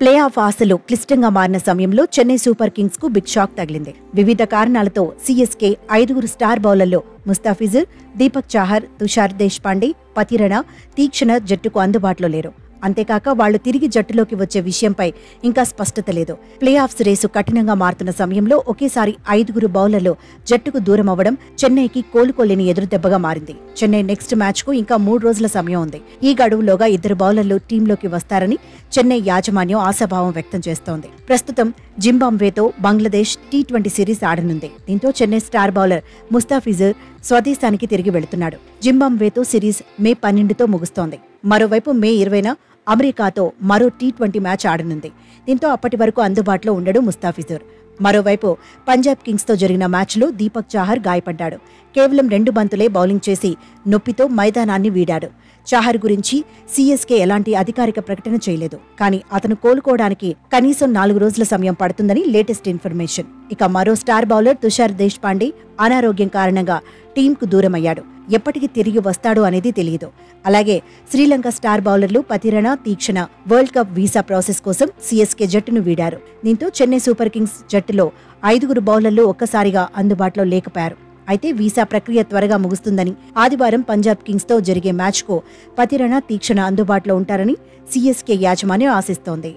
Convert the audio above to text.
Play of ఆశలు క్లిష్టంగా మారిన సమయంలో చెన్నై సూపర్ కింగ్స్ కు బిగ్ షాక్ తగిలింది. వివిధ కారణాలతో సీఎస్కే 5 స్టార్ బౌలర్లు ముస్తాఫిజుర్, దీపక్ చాహర్, తుషార్ దేశ్పాండే, పతిరణ, తీక్షణ జట్టుకు అందుబాటులో లేరు. అంతేకాక వాళ్లు తిరిగి జట్టులోకి వచ్చే విషయంపై ఇంకా స్పష్టత లేదు. ప్లే ఆఫ్స్ రేసు కఠినంగా మారుతున్న సమయంలో ఒకేసారి 5 బౌలర్లు జట్టుకు దూరం అవ్వడం చెన్నైకి కోలుకోలేని ఎదురుదెబ్బగా మారింది. చెన్నై నెక్స్ట్ మ్యాచ్ కు ఇంకా 3 రోజుల సమయం ఉంది. ఈ గడువులోగా 2 బౌలర్లు టీంలోకి వస్తారని చెన్నై యాజమాన్యం ఆశాభావం వ్యక్తం చేస్తోంది. ప్రస్తుతం జింబాబ్వేతో బంగ్లాదేశ్ టీ20 సిరీస్ ఆడనుంది. దీంతో చెన్నై స్టార్ బౌలర్ ముస్తాఫిజుర్ స్వదేశానికి తిరిగి వెళుతున్నాడు. జింబాబ్వేతో సిరీస్ మే 12తో ముగుస్తోంది. మరోవైపు మే 20న అమెరికాతో మరో టీ20 మ్యాచ్ ఆడనుంది. దీంతో అప్పటి వరకు అందుబాటులో ఉండడు ముస్తాఫిజుర్. మరోవైపు పంజాబ్ కింగ్స్తో జరిగిన మ్యాచ్లో దీపక్ చాహర్ గాయపడ్డాడు. కేవలం 2 బంతులే బౌలింగ్ చేసి నొప్పితో మైదానాన్ని వీడాడు. చాహర్ గురించి సీఎస్కే ఎలాంటి అధికారిక ప్రకటన చేయలేదు. కానీ అతను కోలుకోవడానికి కనీసం 4 రోజుల సమయం పడుతుందని లేటెస్ట్ ఇన్ఫర్మేషన్. ఇక మరో స్టార్ బౌలర్ తుషార్ దేశ్పాండే అనారోగ్యం కారణంగా టీంకు దూరమయ్యాడు. ఎప్పటికి తిరిగి వస్తాడో అనేది తెలియదు. అలాగే శ్రీలంక స్టార్ బౌలర్లు పతిరణ, తీక్షణ వరల్డ్ కప్ వీసా ప్రాసెస్ కోసం సీఎస్కే జట్టును వీడారు. దీంతో చెన్నై సూపర్ కింగ్స్ జట్టులో 5 బౌలర్లు ఒక్కసారిగా అందుబాటులో లేకపోయారు. అయితే వీసా ప్రక్రియ త్వరగా ముగుస్తుందని, ఆదివారం పంజాబ్ కింగ్స్తో జరిగే మ్యాచ్కు పతిరణ, తీక్షణ అందుబాటులో ఉంటారని సీఎస్కే యాజమాన్యం ఆశిస్తోంది.